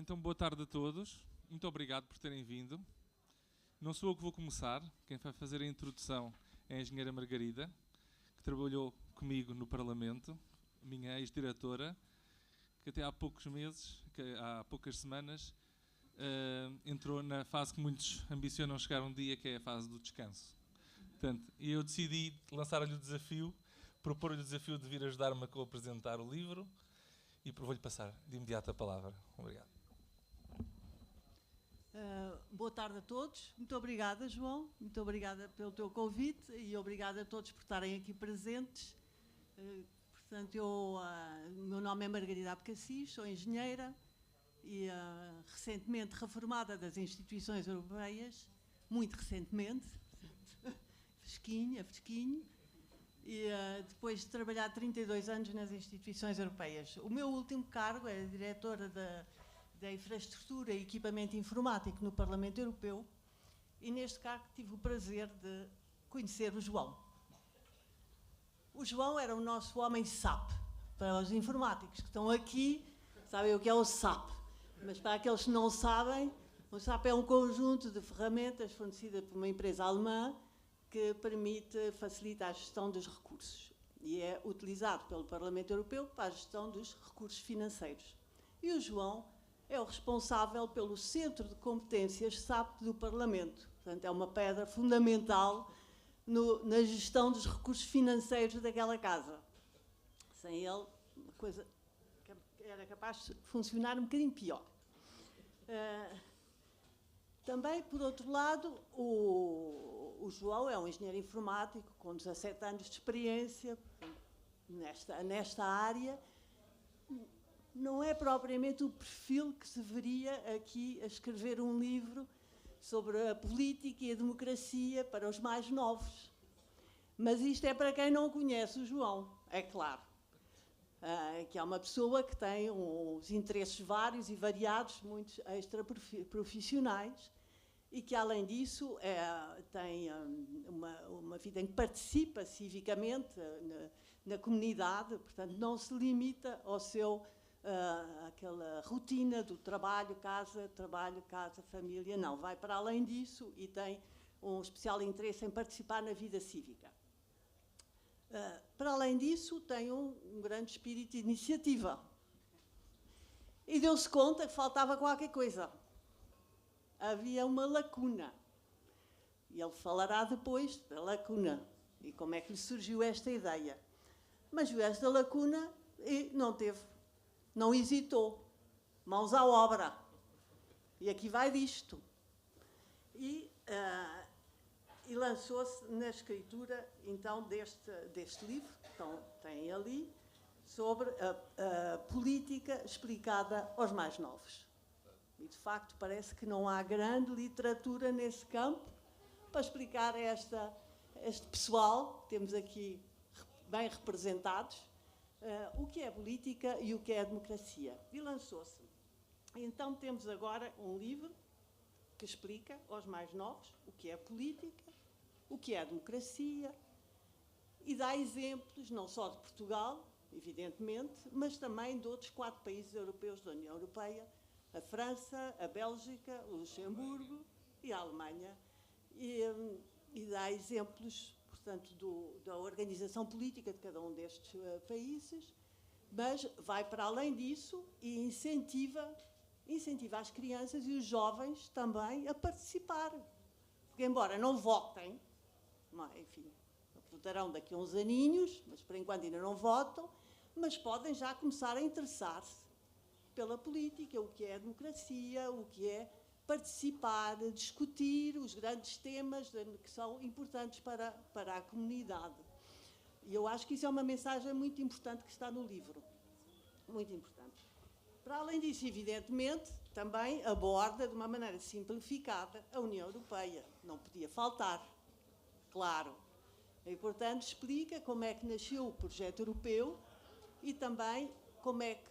Então, boa tarde a todos. Muito obrigado por terem vindo. Não sou eu que vou começar. Quem vai fazer a introdução é a engenheira Margarida, que trabalhou comigo no Parlamento, minha ex-diretora, que até há poucos meses, há poucas semanas, entrou na fase que muitos ambicionam chegar um dia, que é a fase do descanso. Portanto, eu decidi lançar-lhe o desafio, propor-lhe o desafio de vir ajudar-me a apresentar o livro e vou-lhe passar de imediato a palavra. Obrigado. Boa tarde a todos. Muito obrigada, João. Muito obrigada pelo teu convite e obrigada a todos por estarem aqui presentes. Portanto, o meu nome é Margarida Abcacis, sou engenheira e recentemente reformada das instituições europeias, muito recentemente, fresquinho, e depois de trabalhar 32 anos nas instituições europeias. O meu último cargo é diretora da Infraestrutura e Equipamento Informático no Parlamento Europeu e neste cargo tive o prazer de conhecer o João. O João era o nosso homem SAP. Para os informáticos que estão aqui, sabem o que é o SAP. Mas para aqueles que não sabem, o SAP é um conjunto de ferramentas fornecida por uma empresa alemã que permite facilitar a gestão dos recursos e é utilizado pelo Parlamento Europeu para a gestão dos recursos financeiros. E o João é o responsável pelo Centro de Competências SAP do Parlamento. Portanto, é uma pedra fundamental na gestão dos recursos financeiros daquela casa. Sem ele, a coisa era capaz de funcionar um bocadinho pior. Também, por outro lado, o João é um engenheiro informático com 17 anos de experiência nesta área. Não é propriamente o perfil que se veria aqui a escrever um livro sobre a política e a democracia para os mais novos. Mas isto é para quem não conhece o João, é claro. Que é uma pessoa que tem uns interesses vários e variados, muitos extra-profissionais, e que, além disso, tem uma vida em que participa civicamente na comunidade, portanto, não se limita ao seu... aquela rotina do trabalho, casa, família, não. Vai para além disso e tem um especial interesse em participar na vida cívica. Para além disso, tem um grande espírito de iniciativa. E deu-se conta que faltava qualquer coisa. Havia uma lacuna. E ele falará depois da lacuna e como é que lhe surgiu esta ideia. Mas viu esta lacuna e não hesitou, mãos à obra. E aqui vai disto. E lançou-se na escritura, então, deste livro, então, tem ali, sobre a política explicada aos mais novos. E, de facto, parece que não há grande literatura nesse campo para explicar este pessoal, que temos aqui bem representados, o que é política e o que é democracia. E lançou-se. Então temos agora um livro que explica aos mais novos o que é política, o que é democracia e dá exemplos não só de Portugal, evidentemente, mas também de outros 4 países europeus da União Europeia, a França, a Bélgica, o Luxemburgo e a Alemanha, e dá exemplos, portanto, da organização política de cada um destes países, mas vai para além disso e incentiva as crianças e os jovens também a participar. Porque, embora não votem, enfim, votarão daqui a uns aninhos, mas por enquanto ainda não votam, mas podem já começar a interessar-se pela política, o que é a democracia, o que é participar, discutir os grandes temas que são importantes para a comunidade. E eu acho que isso é uma mensagem muito importante que está no livro. Muito importante. Para além disso, evidentemente, também aborda de uma maneira simplificada a União Europeia. Não podia faltar, claro. E, portanto, explica como é que nasceu o projeto europeu e também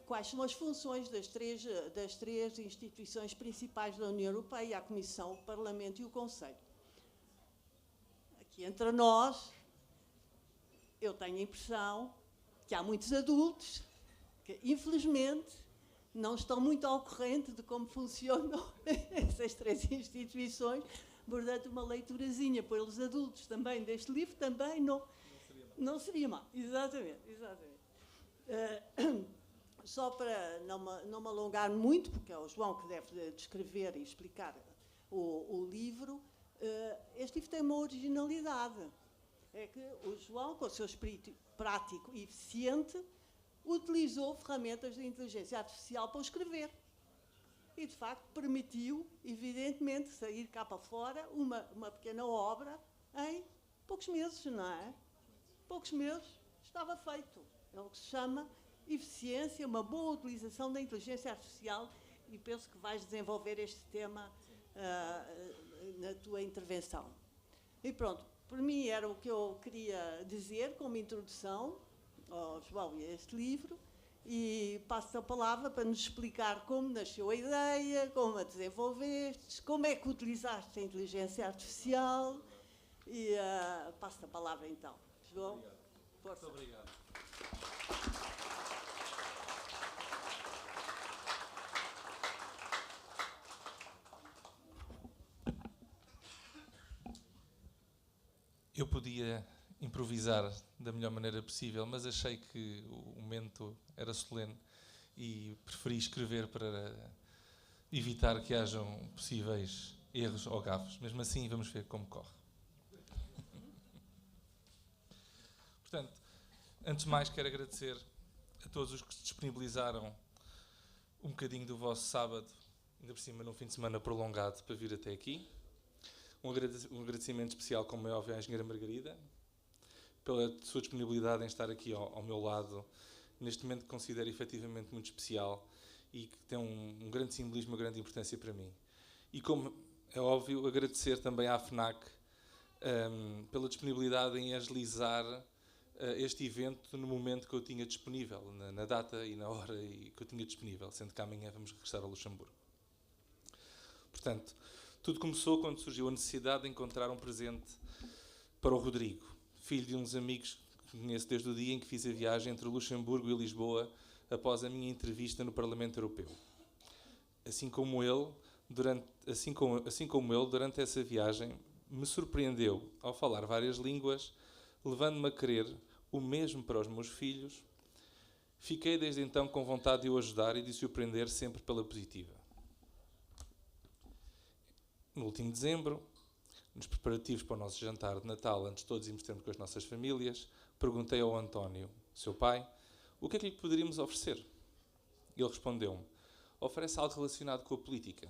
quais são as funções das três instituições principais da União Europeia, a Comissão, o Parlamento e o Conselho. Aqui entre nós, eu tenho a impressão que há muitos adultos que, infelizmente, não estão muito ao corrente de como funcionam essas três instituições. Portanto, uma leiturazinha para os adultos também deste livro também não seria mal. Exatamente. Só para não me alongar muito, porque é o João que deve descrever e explicar o livro, este livro tem uma originalidade. É que o João, com o seu espírito prático e eficiente, utilizou ferramentas de inteligência artificial para o escrever. E, de facto, permitiu, evidentemente, sair cá para fora uma pequena obra em poucos meses, não é? Poucos meses estava feito. É o que se chama eficiência, uma boa utilização da inteligência artificial, e penso que vais desenvolver este tema na tua intervenção. E pronto, por mim era o que eu queria dizer como introdução ao João e a este livro, e passo a palavra para nos explicar como nasceu a ideia, como a desenvolveste, como é que utilizaste a inteligência artificial, e passo a palavra então. João, força. Muito obrigado. Eu podia improvisar da melhor maneira possível, mas achei que o momento era solene e preferi escrever para evitar que hajam possíveis erros ou gafes. Mesmo assim, vamos ver como corre. Portanto, antes de mais, quero agradecer a todos os que se disponibilizaram um bocadinho do vosso sábado, ainda por cima num fim de semana prolongado, para vir até aqui. Um agradecimento especial, como é óbvio, à engenheira Margarida, pela sua disponibilidade em estar aqui ao meu lado, neste momento que considero efetivamente muito especial e que tem um grande simbolismo, uma grande importância para mim. E, como é óbvio, agradecer também à FNAC pela disponibilidade em agilizar este evento no momento que eu tinha disponível, na data e na hora que eu tinha disponível, sendo que amanhã vamos regressar a Luxemburgo. Portanto, tudo começou quando surgiu a necessidade de encontrar um presente para o Rodrigo, filho de uns amigos que conheço desde o dia em que fiz a viagem entre Luxemburgo e Lisboa após a minha entrevista no Parlamento Europeu. Assim como ele, durante essa viagem, me surpreendeu ao falar várias línguas, levando-me a querer o mesmo para os meus filhos. Fiquei desde então com vontade de o ajudar e de surpreender sempre pela positiva. No último dezembro, nos preparativos para o nosso jantar de Natal, antes de todos irmos ter com as nossas famílias, perguntei ao António, seu pai, o que é que lhe poderíamos oferecer. Ele respondeu-me, oferece algo relacionado com a política.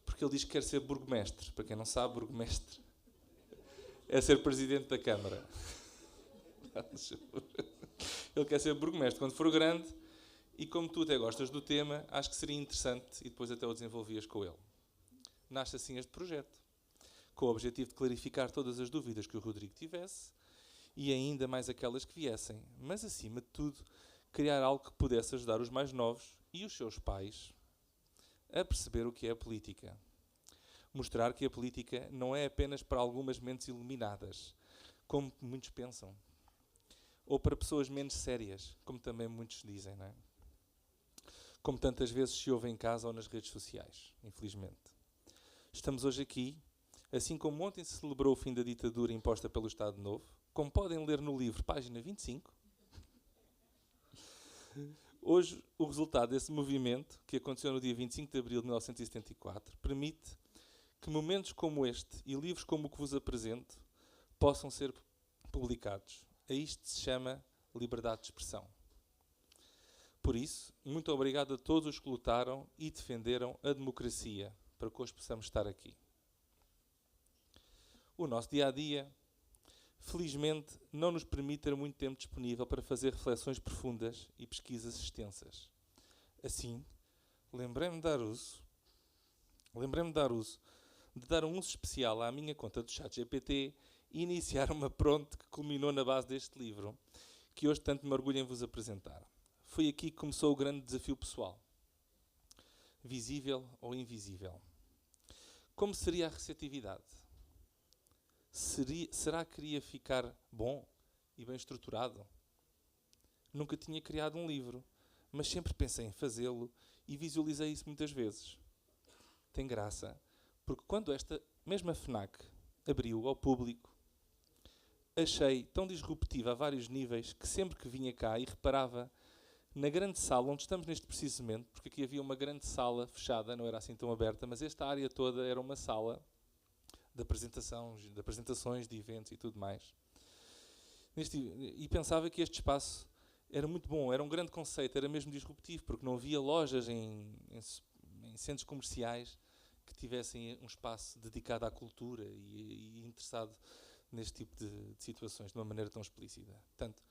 Porque ele diz que quer ser burgomestre. Para quem não sabe, burgomestre é ser presidente da Câmara. Ele quer ser burgomestre quando for grande, e como tu até gostas do tema, acho que seria interessante e depois até o desenvolvias com ele. Nasce assim este projeto, com o objetivo de clarificar todas as dúvidas que o Rodrigo tivesse e ainda mais aquelas que viessem, mas acima de tudo, criar algo que pudesse ajudar os mais novos e os seus pais a perceber o que é a política. Mostrar que a política não é apenas para algumas mentes iluminadas, como muitos pensam, ou para pessoas menos sérias, como também muitos dizem, não é? Como tantas vezes se ouve em casa ou nas redes sociais, infelizmente. Estamos hoje aqui, assim como ontem se celebrou o fim da ditadura imposta pelo Estado Novo, como podem ler no livro, página 25. Hoje, o resultado desse movimento, que aconteceu no dia 25 de abril de 1974, permite que momentos como este e livros como o que vos apresento possam ser publicados. A isto se chama liberdade de expressão. Por isso, muito obrigado a todos os que lutaram e defenderam a democracia, para que hoje possamos estar aqui. O nosso dia-a-dia, felizmente, não nos permite ter muito tempo disponível para fazer reflexões profundas e pesquisas extensas. Assim, lembrei-me de dar um uso especial à minha conta do ChatGPT e iniciar uma pronte que culminou na base deste livro, que hoje tanto me orgulho em vos apresentar. Foi aqui que começou o grande desafio pessoal. Visível ou invisível? Como seria a receptividade? Será que queria ficar bom e bem estruturado? Nunca tinha criado um livro, mas sempre pensei em fazê-lo e visualizei isso muitas vezes. Tem graça, porque quando esta mesma FNAC abriu ao público, achei tão disruptiva a vários níveis que sempre que vinha cá e reparava na grande sala onde estamos neste preciso momento, porque aqui havia uma grande sala fechada, não era assim tão aberta, mas esta área toda era uma sala de apresentações, de eventos e tudo mais. E pensava que este espaço era muito bom, era um grande conceito, era mesmo disruptivo, porque não havia lojas em centros comerciais que tivessem um espaço dedicado à cultura e interessado neste tipo de situações, de uma maneira tão explícita. Portanto,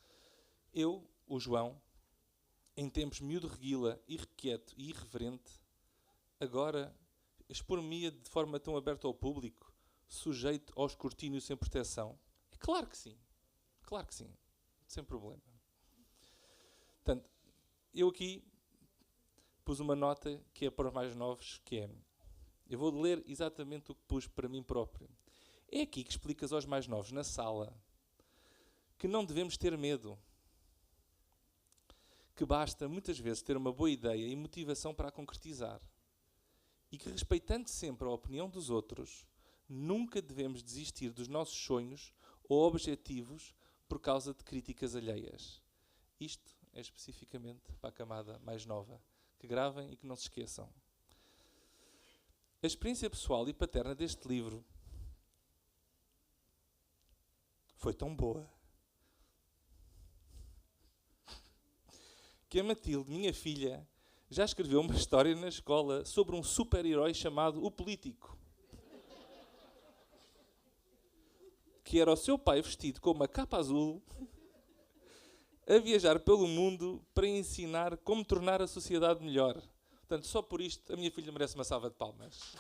eu, o João, em tempos miúdo reguila, irrequieto e irreverente, agora expor-me-ia de forma tão aberta ao público, sujeito ao escrutínio sem proteção? É claro que sim, sem problema. Portanto, eu aqui pus uma nota que é para os mais novos, que é, eu vou ler exatamente o que pus para mim próprio. É aqui que explicas aos mais novos, na sala, que não devemos ter medo. Que basta, muitas vezes, ter uma boa ideia e motivação para a concretizar. E que, respeitando sempre a opinião dos outros, nunca devemos desistir dos nossos sonhos ou objetivos por causa de críticas alheias. Isto é especificamente para a camada mais nova. Que gravem e que não se esqueçam. A experiência pessoal e paterna deste livro foi tão boa que a Matilde, minha filha, já escreveu uma história na escola sobre um super-herói chamado O Político. Que era o seu pai vestido com uma capa azul a viajar pelo mundo para ensinar como tornar a sociedade melhor. Portanto, só por isto, a minha filha merece uma salva de palmas.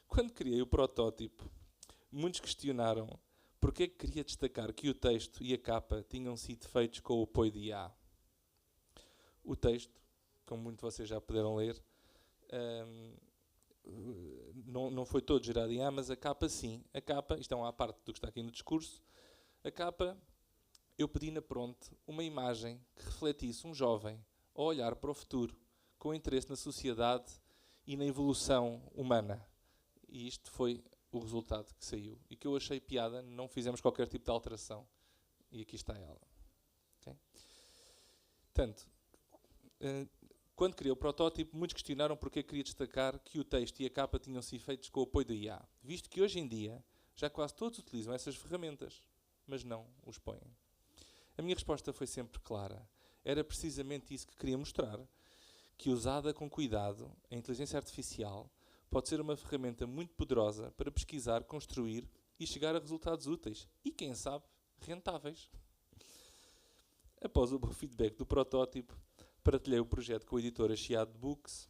Quando criei o protótipo, muitos questionaram porque é que queria destacar que o texto e a capa tinham sido feitos com o apoio de IA. O texto, como muitos de vocês já puderam ler, não foi todo gerado em IA, mas a capa sim. A capa, isto é uma parte do que está aqui no discurso, a capa, eu pedi na Pronto uma imagem que refletisse um jovem a olhar para o futuro, com interesse na sociedade e na evolução humana. E isto foi o resultado que saiu. E que eu achei piada, não fizemos qualquer tipo de alteração. E aqui está ela. Okay? Portanto, quando criei o protótipo, muitos questionaram porque eu queria destacar que o texto e a capa tinham sido feitos com o apoio da IA. Visto que hoje em dia já quase todos utilizam essas ferramentas, mas não os põem. A minha resposta foi sempre clara. Era precisamente isso que queria mostrar. Que usada com cuidado, a inteligência artificial pode ser uma ferramenta muito poderosa para pesquisar, construir e chegar a resultados úteis e, quem sabe, rentáveis. Após o feedback do protótipo, partilhei o projeto com a editora Chiado Books,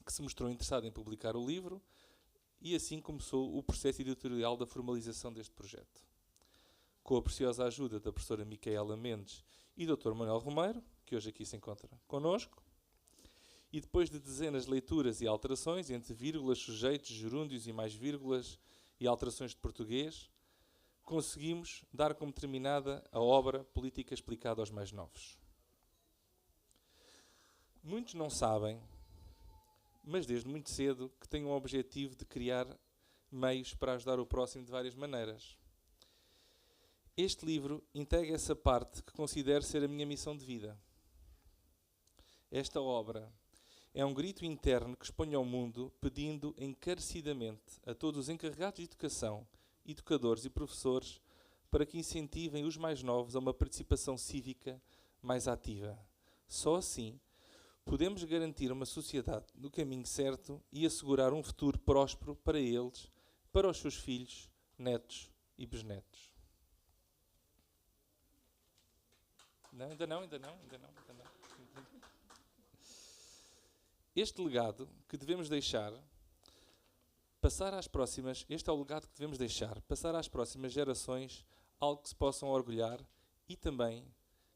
que se mostrou interessada em publicar o livro, e assim começou o processo editorial da formalização deste projeto. Com a preciosa ajuda da professora Micaela Mendes e do Dr. Manuel Romeiro, que hoje aqui se encontra connosco, e depois de dezenas de leituras e alterações, entre vírgulas, sujeitos, gerúndios e mais vírgulas e alterações de português, conseguimos dar como terminada a obra Política Explicada aos Mais Novos. Muitos não sabem, mas desde muito cedo, que tenho o objetivo de criar meios para ajudar o próximo de várias maneiras. Este livro integra essa parte que considero ser a minha missão de vida. Esta obra é um grito interno que exponho ao mundo, pedindo encarecidamente a todos os encarregados de educação, educadores e professores, para que incentivem os mais novos a uma participação cívica mais ativa. Só assim podemos garantir uma sociedade no caminho certo e assegurar um futuro próspero para eles, para os seus filhos, netos e bisnetos. Não, ainda não. Este legado que devemos deixar, este é o legado que devemos deixar, passar às próximas gerações algo que se possam orgulhar e também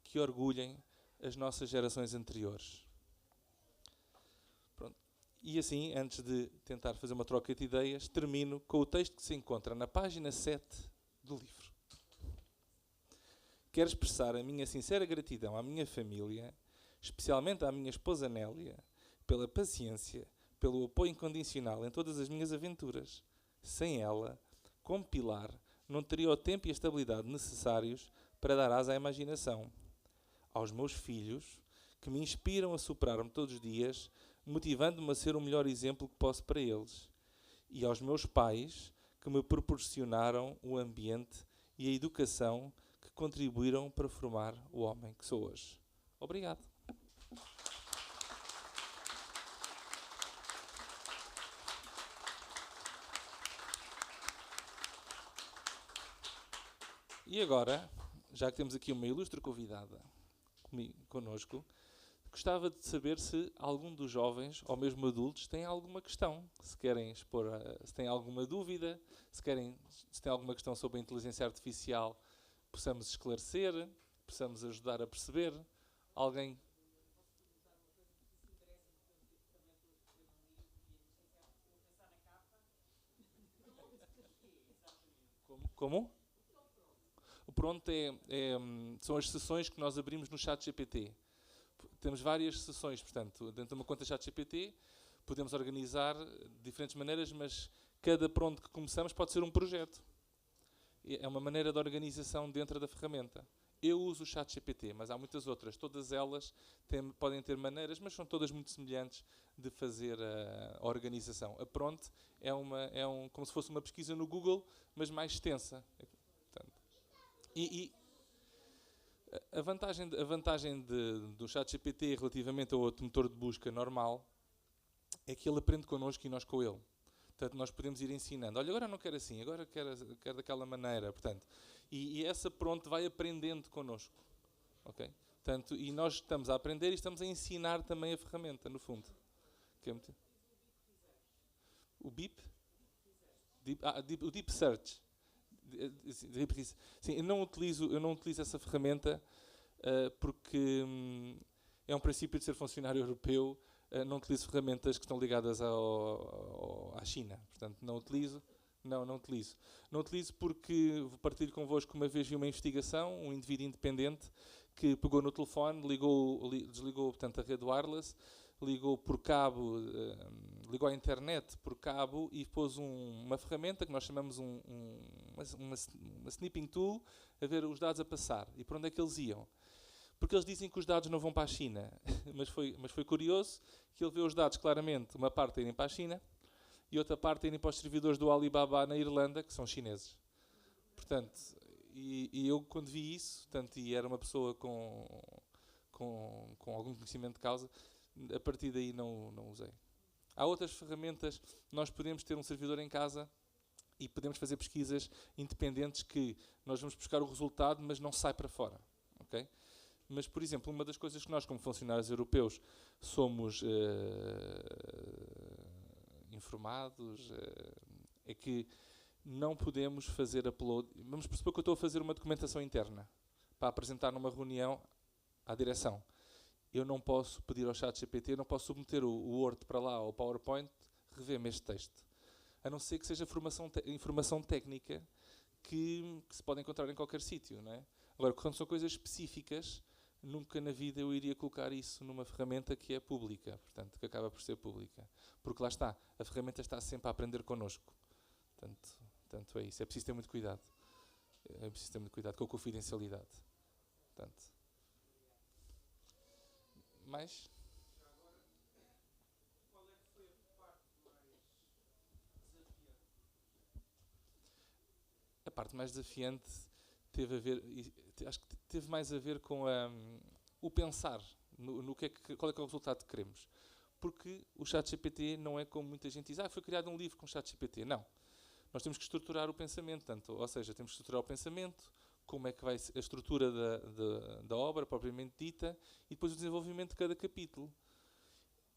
que orgulhem as nossas gerações anteriores. Pronto. E assim, antes de tentar fazer uma troca de ideias, termino com o texto que se encontra na página 7 do livro. Quero expressar a minha sincera gratidão à minha família, especialmente à minha esposa Nélia, pela paciência, pelo apoio incondicional em todas as minhas aventuras. Sem ela, como pilar, não teria o tempo e a estabilidade necessários para dar asa à imaginação. Aos meus filhos, que me inspiram a superar-me todos os dias, motivando-me a ser o melhor exemplo que posso para eles. E aos meus pais, que me proporcionaram o ambiente e a educação que contribuíram para formar o homem que sou hoje. Obrigado. E agora, já que temos aqui uma ilustre convidada connosco, gostava de saber se algum dos jovens, ou mesmo adultos, tem alguma questão. Se querem expor, se têm alguma dúvida, se têm alguma questão sobre a inteligência artificial, possamos esclarecer, possamos ajudar a perceber. Alguém? Como? O pronto são as sessões que nós abrimos no ChatGPT. Temos várias sessões, portanto, dentro de uma conta ChatGPT, podemos organizar de diferentes maneiras, mas cada pronto que começamos pode ser um projeto. É uma maneira de organização dentro da ferramenta. Eu uso o ChatGPT, mas há muitas outras. Todas elas podem ter maneiras, mas são todas muito semelhantes de fazer a organização. A Prompt como se fosse uma pesquisa no Google, mas mais extensa. A vantagem do ChatGPT relativamente ao outro motor de busca normal é que ele aprende connosco e nós com ele. Portanto, nós podemos ir ensinando. Olha, agora não quero assim, agora quero daquela maneira. Portanto, e essa pronto vai aprendendo connosco. Okay? Portanto, e nós estamos a aprender e estamos a ensinar também a ferramenta, no fundo. Que é muito... O BIP? O Deep Search. Sim, eu não utilizo essa ferramenta porque é um princípio de ser funcionário europeu. Não utilizo ferramentas que estão ligadas à China. Portanto, não utilizo. Não utilizo. Não utilizo porque vou partilhar convosco. Uma vez vi uma investigação, um indivíduo independente que pegou no telefone, desligou portanto, a rede wireless, ligou por cabo, ligou à internet por cabo e pôs uma ferramenta que nós chamamos uma snipping tool a ver os dados a passar. E para onde é que eles iam? Porque eles dizem que os dados não vão para a China. mas foi curioso que ele vê os dados claramente, uma parte a irem para a China e outra parte a irem para os servidores do Alibaba na Irlanda, que são chineses. Portanto, e eu quando vi isso, portanto, e era uma pessoa com algum conhecimento de causa, a partir daí não usei. Há outras ferramentas, nós podemos ter um servidor em casa e podemos fazer pesquisas independentes que nós vamos buscar o resultado, mas não sai para fora. Okay? Mas, por exemplo, uma das coisas que nós, como funcionários europeus, somos informados é que não podemos fazer upload. Vamos perceber que eu estou a fazer uma documentação interna para apresentar numa reunião à direção. Eu não posso pedir ao ChatGPT, não posso submeter o Word para lá ou o PowerPoint, rever-me este texto. A não ser que seja informação técnica que se pode encontrar em qualquer sítio. Não é? Agora, quando são coisas específicas, nunca na vida eu iria colocar isso numa ferramenta que é pública, portanto, que acaba por ser pública. Porque lá está, a ferramenta está sempre a aprender connosco. Portanto é isso. É preciso ter muito cuidado. É preciso ter muito cuidado com a confidencialidade. Portanto, mas... Qual é que foi a parte mais desafiante? A parte mais desafiante teve a ver, acho que teve mais a ver com o pensar qual é que é o resultado que queremos. Porque o ChatGPT não é como muita gente diz, foi criado um livro com o ChatGPT. Não. Nós temos que estruturar o pensamento, ou seja, temos que estruturar o pensamento, como é que vai ser a estrutura da obra propriamente dita e depois o desenvolvimento de cada capítulo.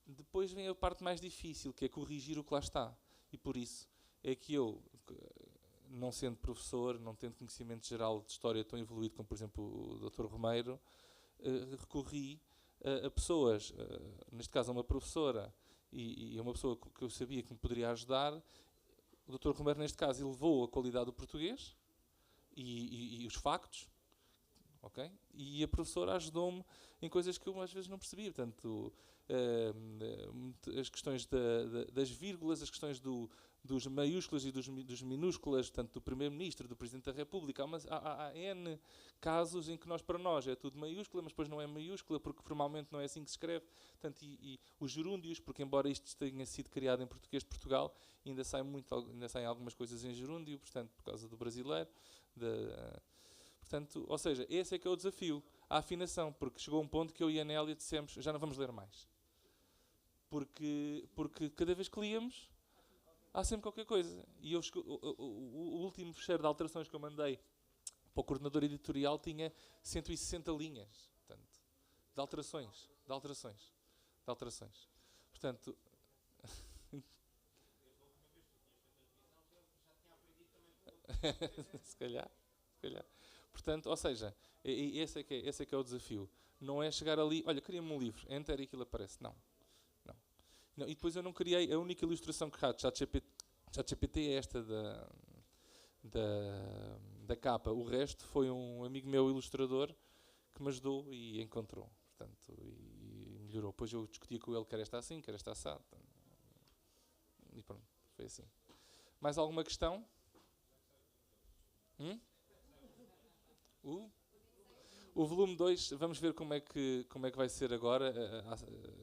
Depois vem a parte mais difícil, que é corrigir o que lá está. E por isso é que eu, não sendo professor, não tendo conhecimento geral de história tão evoluído como, por exemplo, o Dr. Romeiro, recorri a pessoas, neste caso a uma professora e é uma pessoa que eu sabia que me poderia ajudar. O Dr. Romero, neste caso, elevou a qualidade do português e os factos, ok? E a professora ajudou-me em coisas que eu às vezes não percebia. Portanto, as questões das vírgulas, as questões dos maiúsculas e dos minúsculas, tanto do Primeiro-Ministro, do Presidente da República. Há N casos em que para nós é tudo maiúscula, mas depois não é maiúscula, porque formalmente não é assim que se escreve. Portanto, e os gerúndios, porque embora isto tenha sido criado em português de Portugal, ainda saem algumas coisas em gerúndio, portanto, por causa do brasileiro. Portanto, ou seja, esse é que é o desafio, a afinação, porque chegou um ponto que eu e a Nélia dissemos, já não vamos ler mais. Porque cada vez que líamos, há sempre qualquer coisa. E o último fecheiro de alterações que eu mandei para o coordenador editorial tinha 160 linhas, portanto, de alterações. Portanto, se calhar. Portanto, ou seja, esse é que é o desafio. Não é chegar ali, olha, queria-me um livro, enter e aquilo aparece. Não. E depois eu não criei, a única ilustração que há de ChatGPT é esta da capa. O resto foi um amigo meu ilustrador que me ajudou e encontrou. Portanto, e melhorou. Depois eu discutia com ele, quer esta assim, quer esta assado. E pronto, foi assim. Mais alguma questão? O volume 2, vamos ver como é que vai ser agora a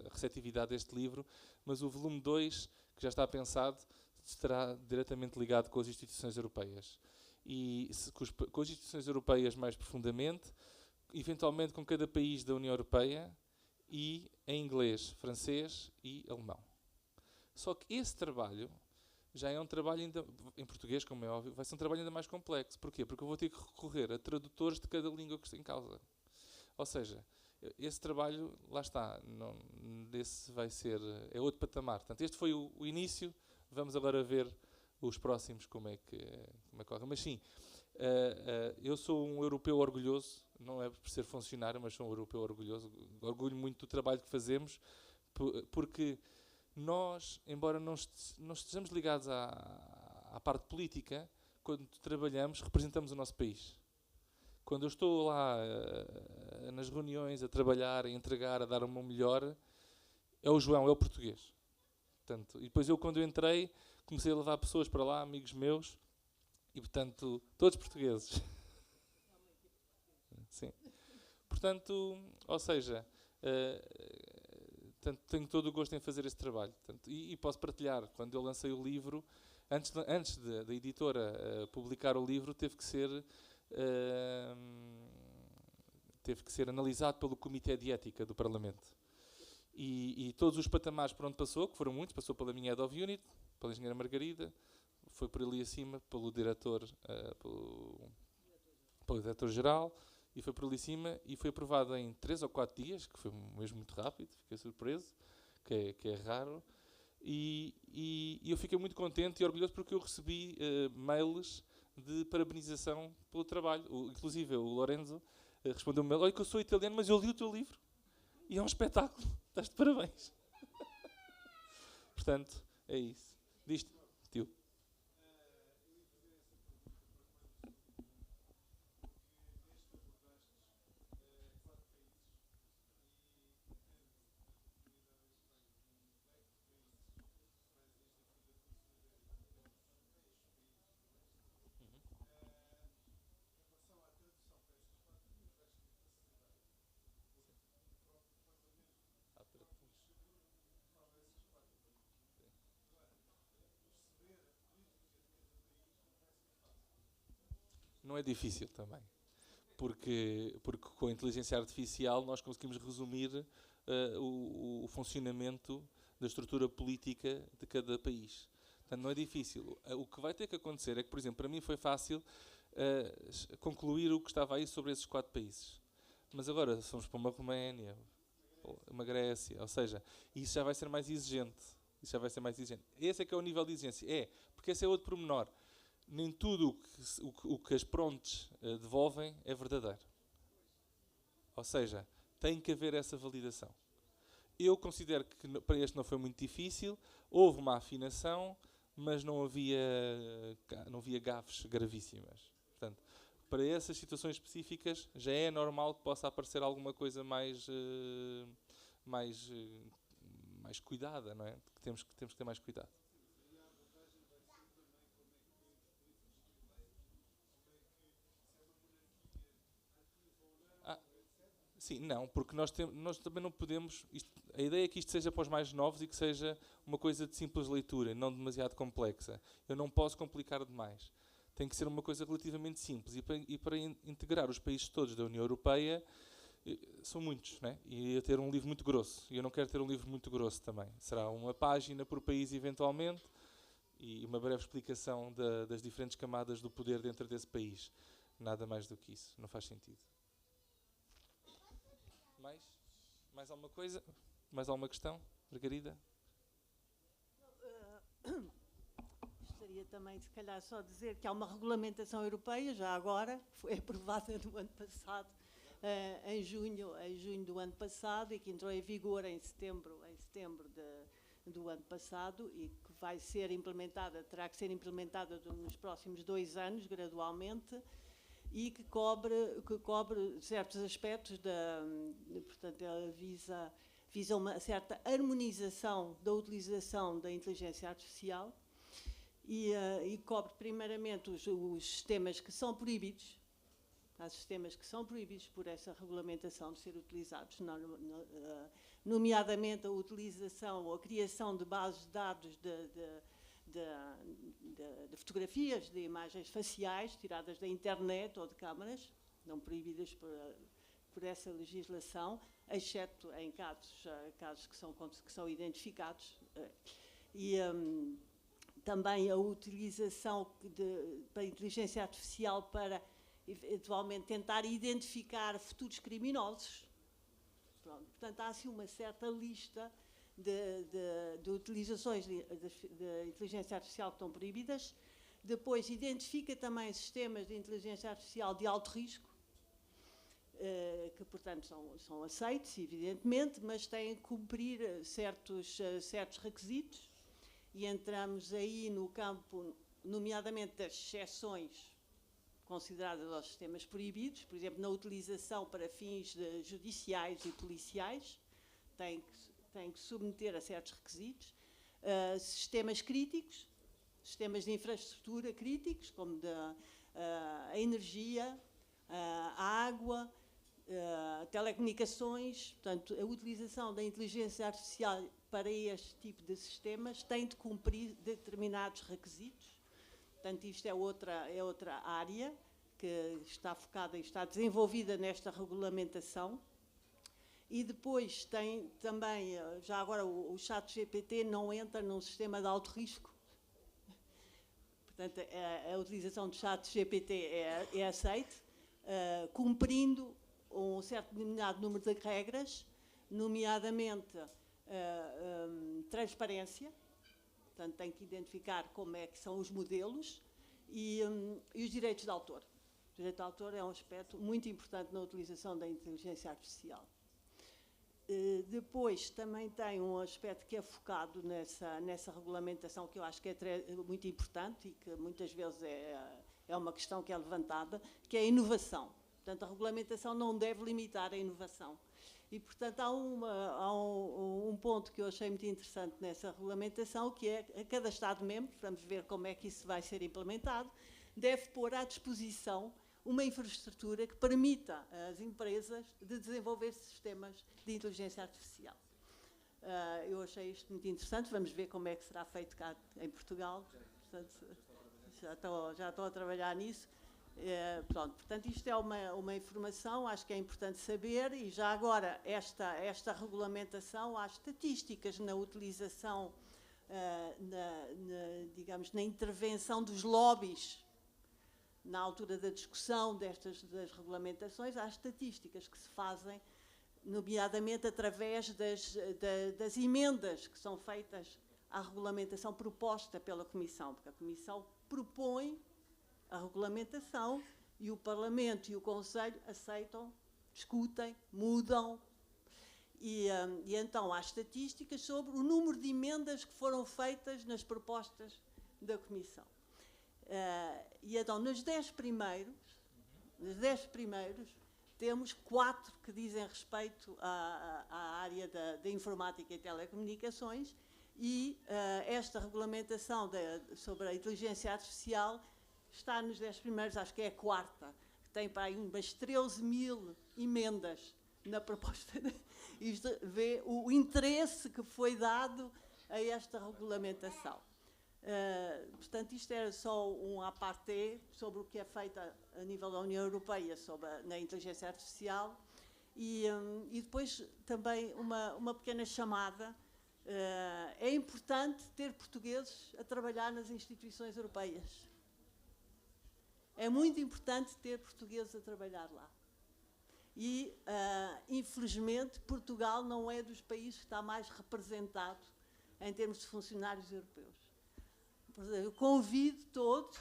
receptividade deste livro, mas o volume 2, que já está pensado, estará diretamente ligado com as instituições europeias. E com as instituições europeias mais profundamente, eventualmente com cada país da União Europeia, e em inglês, francês e alemão. Só que esse trabalho já é um trabalho ainda, em português, como é óbvio, vai ser um trabalho ainda mais complexo. Porquê? Porque eu vou ter que recorrer a tradutores de cada língua que está em causa. Ou seja, esse trabalho, lá está, esse vai ser, é outro patamar. Portanto, este foi o início, vamos agora ver os próximos como é que corre. Mas sim, eu sou um europeu orgulhoso, não é por ser funcionário, mas sou um europeu orgulhoso. Orgulho muito do trabalho que fazemos, porque nós, embora não estejamos ligados à parte política, quando trabalhamos, representamos o nosso país. Quando eu estou lá nas reuniões, a trabalhar, a entregar, a dar o meu melhor, é o João, é o português. Portanto, e depois quando eu entrei, comecei a levar pessoas para lá, amigos meus, e portanto, todos portugueses. Sim. Portanto, ou seja, tenho todo o gosto em fazer esse trabalho. Portanto, e posso partilhar, quando eu lancei o livro, antes da editora publicar o livro, teve que ser analisado pelo Comitê de Ética do Parlamento. E todos os patamares por onde passou, que foram muitos, passou pela minha Head of Unit, pela engenheira Margarida, foi por ali acima, pelo diretor-geral, e foi por ali acima, e foi aprovado em 3 ou 4 dias, que foi mesmo muito rápido, fiquei surpreso, que é raro, e eu fiquei muito contente e orgulhoso porque eu recebi mails de parabenização pelo trabalho. Inclusive o Lorenzo respondeu-me um mail, olha que eu sou italiano, mas eu li o teu livro, e é um espetáculo, estás de parabéns. Portanto, é isso. Diz-te, tio. Não é difícil também, porque com a inteligência artificial nós conseguimos resumir o funcionamento da estrutura política de cada país. Portanto, não é difícil. O que vai ter que acontecer é que, por exemplo, para mim foi fácil concluir o que estava aí sobre esses 4 países. Mas agora, se formos para uma Roménia, uma Grécia, ou seja, isso já vai ser mais exigente. Esse é que é o nível de exigência. Porque esse é outro pormenor. Nem tudo o que as prontes devolvem é verdadeiro. Ou seja, tem que haver essa validação. Eu considero que para este não foi muito difícil, houve uma afinação, mas não havia gafes gravíssimas. Portanto, para essas situações específicas já é normal que possa aparecer alguma coisa mais cuidada, não é? Que temos que ter mais cuidado. Sim, não, porque nós também não podemos... a ideia é que isto seja para os mais novos e que seja uma coisa de simples leitura, não demasiado complexa. Eu não posso complicar demais. Tem que ser uma coisa relativamente simples. E para integrar os países todos da União Europeia, são muitos, né? E ia ter um livro muito grosso. E eu não quero ter um livro muito grosso também. Será uma página por país, eventualmente, e uma breve explicação das diferentes camadas do poder dentro desse país. Nada mais do que isso. Não faz sentido. Mais alguma coisa? Mais alguma questão, Margarida? Gostaria também, se calhar, só dizer que há uma regulamentação europeia, já agora, foi aprovada no ano passado, em junho do ano passado, e que entrou em vigor em setembro do ano passado, e que vai ser implementada, terá que ser implementada nos próximos 2 anos, gradualmente, e que cobre certos aspectos portanto, ela visa uma certa harmonização da utilização da inteligência artificial e cobre primeiramente os sistemas que são proibidos. Há sistemas que são proibidos por essa regulamentação de ser utilizados, nomeadamente a utilização ou a criação de bases de dados de fotografias, de imagens faciais tiradas da internet ou de câmaras, não proibidas por essa legislação, exceto em casos que são identificados. E também a utilização da inteligência artificial para, eventualmente, tentar identificar futuros criminosos. Pronto. Portanto, há assim uma certa lista de utilizações de inteligência artificial que estão proibidas. Depois, identifica também sistemas de inteligência artificial de alto risco, que, portanto, são aceitos, evidentemente, mas têm que cumprir certos requisitos. E entramos aí no campo, nomeadamente, das exceções consideradas aos sistemas proibidos, por exemplo, na utilização para fins judiciais e policiais, tem que submeter a certos requisitos. Sistemas críticos, sistemas de infraestrutura críticos, como a energia, a água, telecomunicações. Portanto, a utilização da inteligência artificial para este tipo de sistemas tem de cumprir determinados requisitos. Portanto, isto é outra área que está focada e está desenvolvida nesta regulamentação. E depois tem também, já agora o ChatGPT não entra num sistema de alto risco. Portanto, a utilização do ChatGPT é aceita, cumprindo um certo determinado número de regras, nomeadamente transparência. Portanto, tem que identificar como é que são os modelos e os direitos de autor. O direito de autor é um aspecto muito importante na utilização da inteligência artificial. Depois também tem um aspecto que é focado nessa regulamentação, que eu acho que é muito importante e que muitas vezes é uma questão que é levantada, que é a inovação. Portanto, a regulamentação não deve limitar a inovação. E, portanto, há um ponto que eu achei muito interessante nessa regulamentação, que é a cada Estado-membro, vamos ver como é que isso vai ser implementado, deve pôr à disposição uma infraestrutura que permita às empresas de desenvolver sistemas de inteligência artificial. Eu achei isto muito interessante, vamos ver como é que será feito cá em Portugal. Portanto, já estou a trabalhar nisso. Pronto, portanto, isto é uma informação, acho que é importante saber, e já agora esta regulamentação, há estatísticas na utilização, digamos, na intervenção dos lobbies, na altura da discussão das regulamentações, há estatísticas que se fazem, nomeadamente através das emendas que são feitas à regulamentação proposta pela Comissão, porque a Comissão propõe a regulamentação e o Parlamento e o Conselho aceitam, discutem, mudam. E então há estatísticas sobre o número de emendas que foram feitas nas propostas da Comissão. E então, nos 10 primeiros, temos 4 que dizem respeito à área da informática e telecomunicações, e esta regulamentação sobre a inteligência artificial está nos 10 primeiros, acho que é a 4ª, que tem para aí umas 13.000 emendas na proposta. Isto vê o interesse que foi dado a esta regulamentação. Portanto, isto era só um à parte sobre o que é feito a nível da União Europeia na inteligência artificial, e depois também uma pequena chamada. É importante ter portugueses a trabalhar nas instituições europeias. É muito importante ter portugueses a trabalhar lá. E, infelizmente, Portugal não é dos países que está mais representado em termos de funcionários europeus. Eu convido todos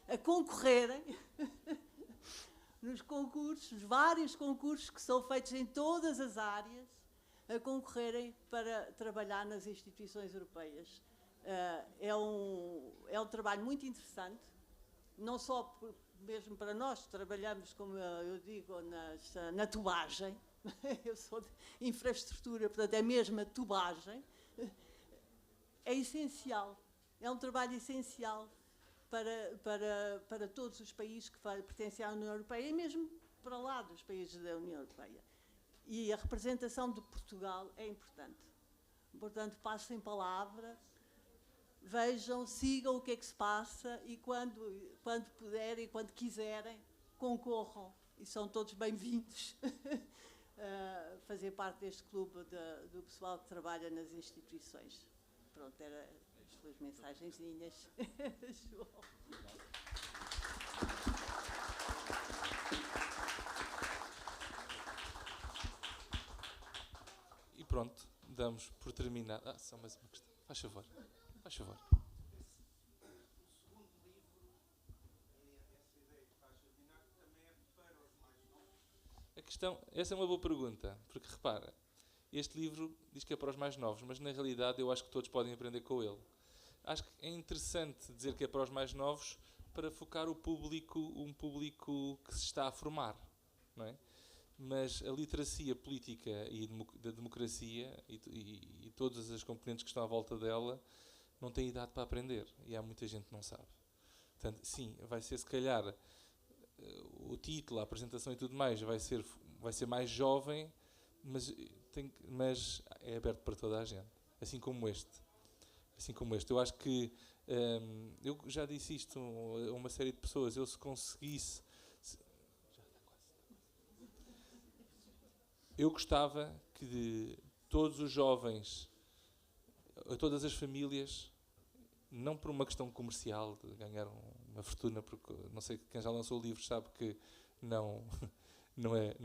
a concorrerem nos concursos, vários concursos que são feitos em todas as áreas, a concorrerem para trabalhar nas instituições europeias. É um trabalho muito interessante, não só mesmo para nós, trabalhamos, como eu digo, na tubagem. Eu sou de infraestrutura, portanto é mesmo a tubagem. É essencial, é um trabalho essencial para todos os países que pertencem à União Europeia, e mesmo para lá dos países da União Europeia. E a representação de Portugal é importante. Portanto, passem palavra, vejam, sigam o que é que se passa, e quando puderem, quando quiserem, concorram. E são todos bem-vindos a fazer parte deste clube do pessoal que trabalha nas instituições. Pronto, eram as suas mensagenzinhas. João. E pronto, damos por terminado. Só mais uma questão. Faz favor. Faz favor. A questão, essa é uma boa pergunta, porque repara, este livro diz que é para os mais novos, mas na realidade eu acho que todos podem aprender com ele. Acho que é interessante dizer que é para os mais novos para focar um público que se está a formar, não é? Mas a literacia política e da democracia e todas as componentes que estão à volta dela não têm idade para aprender, e há muita gente que não sabe. Portanto, sim, vai ser se calhar o título, a apresentação e tudo mais vai ser mais jovem, mas é aberto para toda a gente, assim como este. Eu acho que eu já disse isto a uma série de pessoas. Eu, se conseguisse, eu gostava que todos os jovens, todas as famílias, não por uma questão comercial de ganhar uma fortuna, porque não sei, quem já lançou o livro sabe que não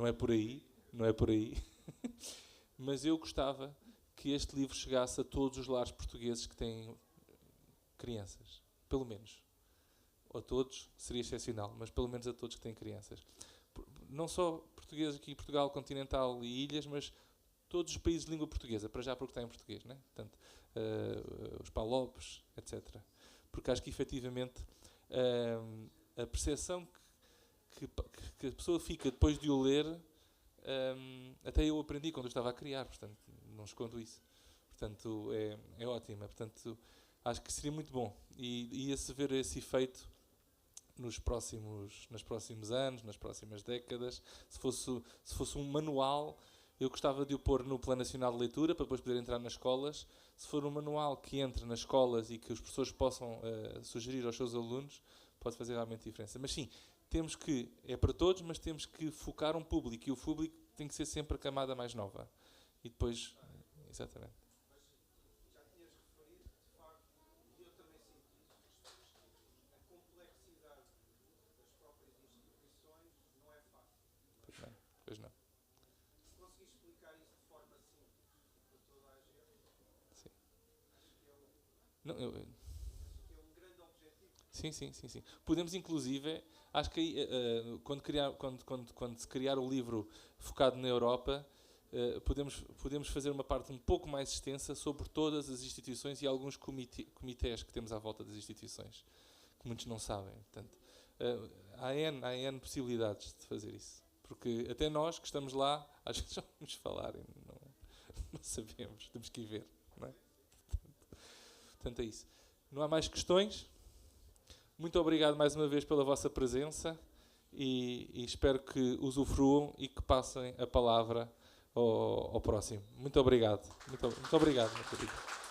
é por aí, mas eu gostava que este livro chegasse a todos os lares portugueses que têm crianças, pelo menos. Ou a todos, seria excepcional, mas pelo menos a todos que têm crianças. Não só portugueses aqui em Portugal, continental e ilhas, mas todos os países de língua portuguesa, para já porque está em português, né? Portanto, os Palopes, etc. Porque acho que, efetivamente, a percepção que a pessoa fica depois de o ler, até eu aprendi quando eu estava a criar, portanto, não escondo isso. Portanto, é ótima. Portanto, acho que seria muito bom. E ia-se ver esse efeito nos próximos anos, nas próximas décadas. Se fosse um manual, eu gostava de o pôr no Plano Nacional de Leitura, para depois poder entrar nas escolas. Se for um manual que entre nas escolas e que os professores possam sugerir aos seus alunos, pode fazer realmente diferença. Mas sim, é para todos, mas temos que focar um público, e o público tem que ser sempre a camada mais nova. E depois, exatamente. Mas já tinhas referido, de facto, e eu também sinto isso, a complexidade das próprias instituições não é fácil. Pois não. Se conseguir explicar isso de forma simples para toda a gente, Sim. acho que é Não, um grande objetivo. Sim. Podemos, inclusive, acho que quando se criar o livro focado na Europa, podemos fazer uma parte um pouco mais extensa sobre todas as instituições e alguns comitês que temos à volta das instituições, que muitos não sabem. Portanto, há N possibilidades de fazer isso. Porque até nós que estamos lá, às vezes já vamos falar e não sabemos, temos que ir ver. Não é? Portanto, é isso. Não há mais questões? Muito obrigado mais uma vez pela vossa presença e espero que usufruam e que passem a palavra ao próximo. Muito obrigado. Muito obrigado, meu querido.